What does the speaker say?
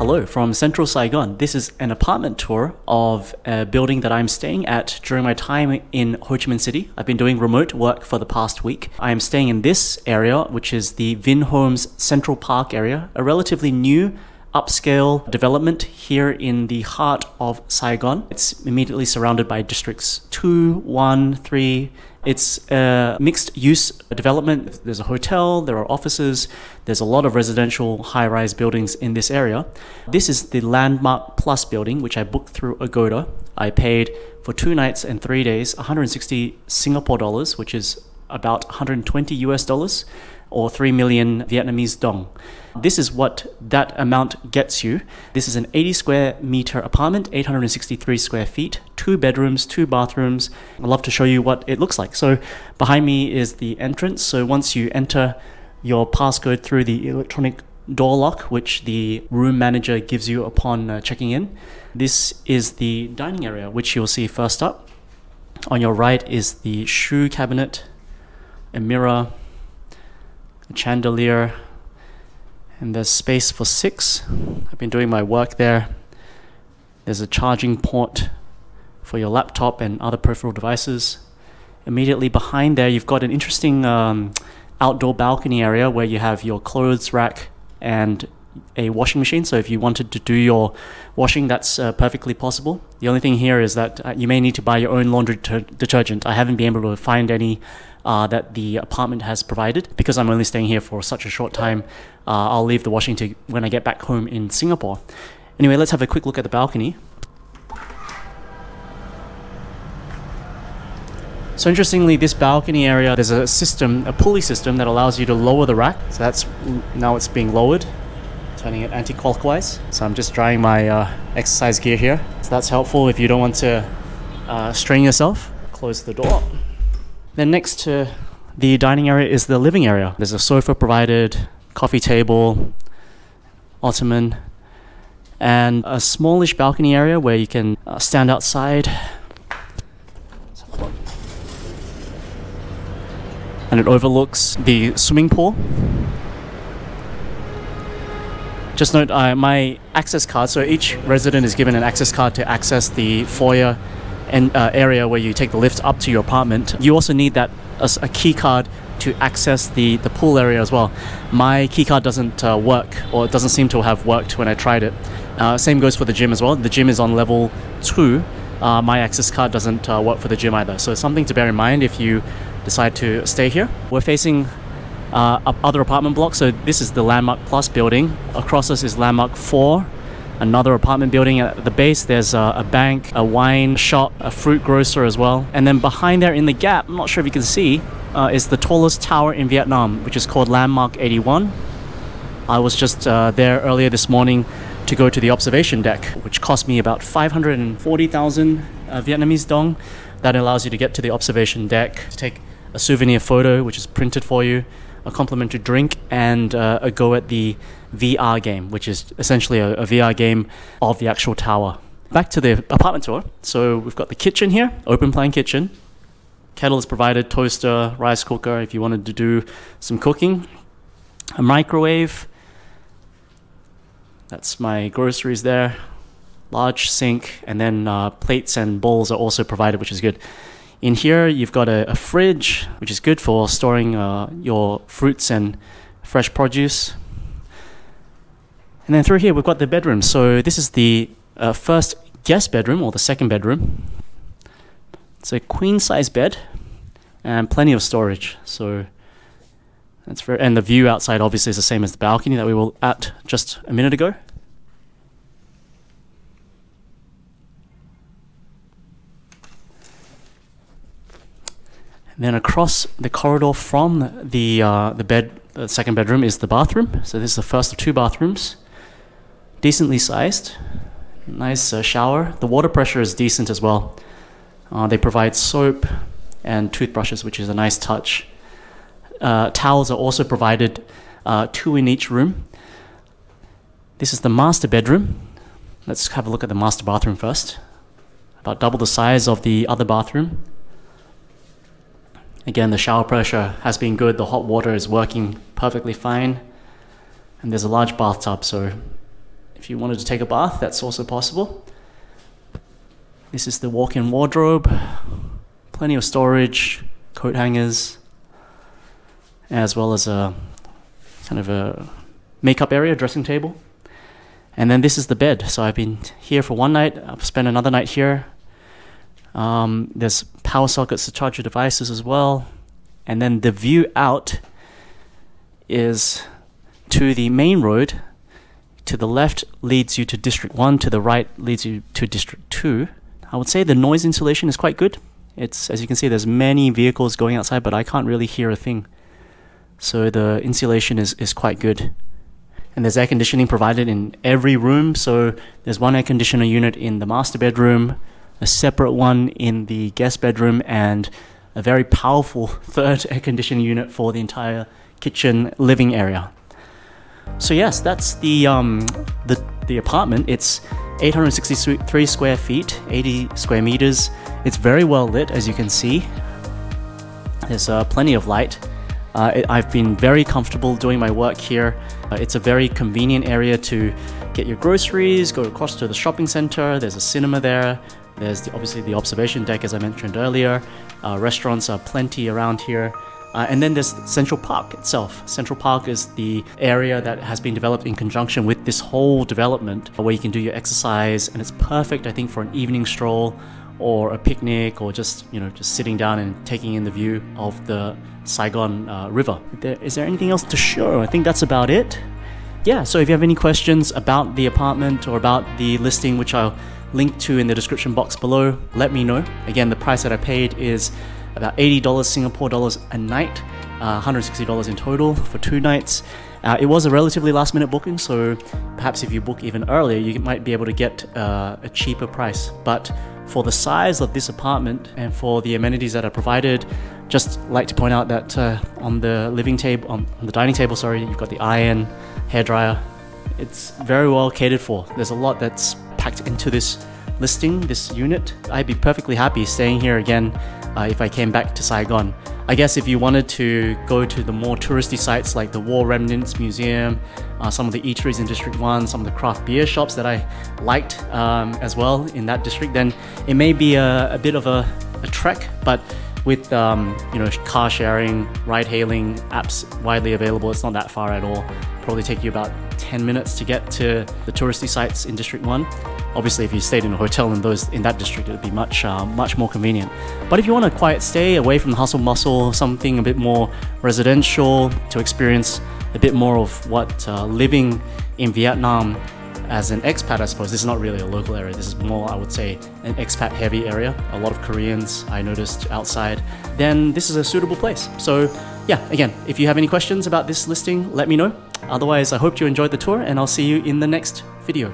Hello from Central Saigon. This is an apartment tour of a building that I'm staying at during my time in Ho Chi Minh City. I've been doing remote work for the past week. I am staying in this area, which is the Vinhomes Central Park area, a relatively new upscale development here in the heart of Saigon. It's immediately surrounded by districts 2, 1, 3. It's a mixed use development. There's a hotel, there are offices, there's a lot of residential high-rise buildings in this area. This is the Landmark Plus building, which I booked through Agoda. I paid for 2 nights and 3 days, 160 Singapore dollars, which is about 120 US dollars, or 3 million Vietnamese dong. This is what that amount gets you. This is an 80 square meter apartment, 863 square feet, 2 bedrooms, 2 bathrooms. I'd love to show you what it looks like. So behind me is the entrance. So once you enter your passcode through the electronic door lock, which the room manager gives you upon checking in, this is the dining area, which you'll see first up. On your right is the shoe cabinet, a mirror, a chandelier, and there's space for 6. I've been doing my work there. There's a charging port for your laptop and other peripheral devices. Immediately behind there, you've got an interesting outdoor balcony area where you have your clothes rack and a washing machine. So if you wanted to do your washing, that's perfectly possible. The only thing here is that you may need to buy your own laundry detergent. I haven't been able to find any that the apartment has provided. Because I'm only staying here for such a short time, I'll leave the washing to when I get back home in Singapore. Anyway, let's have a quick look at the balcony. So interestingly, this balcony area, there's a pulley system that allows you to lower the rack. So now it's being lowered, turning it anti-clockwise. So I'm just drying my exercise gear here. So that's helpful if you don't want to strain yourself. Close the door. Then next to the dining area is the living area. There's a sofa provided, coffee table, ottoman, and a smallish balcony area where you can stand outside. And it overlooks the swimming pool. Just note my access card, so each resident is given an access card to access the foyer and area where you take the lift up to your apartment. You also need that as a key card to access the pool area as well. My key card doesn't work, or it doesn't seem to have worked when I tried it. Same goes for the gym as well. The gym is on level 2. My access card doesn't work for the gym either. So it's something to bear in mind if you decide to stay here. We're facing other apartment blocks. So this is the Landmark Plus building. Across us is Landmark 4. Another apartment building. At the base there's a bank, a wine shop, a fruit grocer as well. And then behind there in the gap, I'm not sure if you can see, is the tallest tower in Vietnam, which is called Landmark 81. I was just there earlier this morning to go to the observation deck, which cost me about 540,000 Vietnamese dong. That allows you to get to the observation deck, to take a souvenir photo, which is printed for you, a complimentary drink, and a go at the VR game, which is essentially a VR game of the actual tower. Back to the apartment tour. So we've got the kitchen here, open plan kitchen. Kettle is provided, toaster, rice cooker if you wanted to do some cooking. A microwave. That's my groceries there. Large sink, and then plates and bowls are also provided, which is good. In here, you've got a fridge, which is good for storing your fruits and fresh produce. And then through here, we've got the bedroom. So this is the first guest bedroom, or the second bedroom. It's a queen-size bed and plenty of storage. So that's and the view outside obviously is the same as the balcony that we were at just a minute ago. Then across the corridor from the second bedroom is the bathroom. So this is the first of 2 bathrooms, decently sized, nice shower. The water pressure is decent as well. They provide soap and toothbrushes, which is a nice touch. Towels are also provided, 2 in each room. This is the master bedroom. Let's have a look at the master bathroom first. About double the size of the other bathroom. Again, the shower pressure has been good. The hot water is working perfectly fine. And there's a large bathtub, so If you wanted to take a bath, that's also possible. This is the walk-in wardrobe. Plenty of storage, coat hangers, as well as a kind of a makeup area, dressing table. And then this is the bed. So I've been here for one night. I've spent another night here. There's power sockets to charge your devices as well. And then the view out is to the main road. To the left leads you to District 1, to the right leads you to District 2. I would say the noise insulation is quite good. It's, as you can see, there's many vehicles going outside, but I can't really hear a thing. So the insulation is quite good. And there's air conditioning provided in every room. So there's one air conditioner unit in the master bedroom, a separate one in the guest bedroom, and a very powerful third air conditioning unit for the entire kitchen living area. So yes, that's the apartment. It's 863 square feet, 80 square meters. It's very well lit, as you can see. There's plenty of light. I've been very comfortable doing my work here. It's a very convenient area to get your groceries, go across to the shopping center. There's a cinema there. There's obviously the observation deck, as I mentioned earlier. Restaurants are plenty around here. And then there's Central Park itself. Central Park is the area that has been developed in conjunction with this whole development where you can do your exercise, and it's perfect, I think, for an evening stroll or a picnic, or just sitting down and taking in the view of the Saigon River. Is there anything else to show? I think that's about it. Yeah, so if you have any questions about the apartment or about the listing, which I'll link to in the description box below, let me know. Again, the price that I paid is about $80 Singapore dollars a night, $160 in total for 2 nights. It was a relatively last-minute booking, so perhaps if you book even earlier, you might be able to get a cheaper price. But for the size of this apartment and for the amenities that are provided, just like to point out that on the dining table, you've got the iron, hairdryer. It's very well catered for. There's a lot that's packed into this listing, this unit. I'd be perfectly happy staying here again if I came back to Saigon. I guess if you wanted to go to the more touristy sites like the War Remnants Museum, some of the eateries in District 1, some of the craft beer shops that I liked as well in that district, then it may be a bit of a trek, but with car sharing, ride hailing apps widely available, it's not that far at all. Probably take you about 10 minutes to get to the touristy sites in District 1. Obviously, if you stayed in a hotel in that district, it would be much more convenient. But if you want a quiet stay away from the hustle bustle, something a bit more residential to experience a bit more of what living in Vietnam as an expat, I suppose. This is not really a local area. This is more, I would say, an expat-heavy area. A lot of Koreans I noticed outside. Then this is a suitable place. So yeah, again, if you have any questions about this listing, let me know. Otherwise, I hope you enjoyed the tour, and I'll see you in the next video.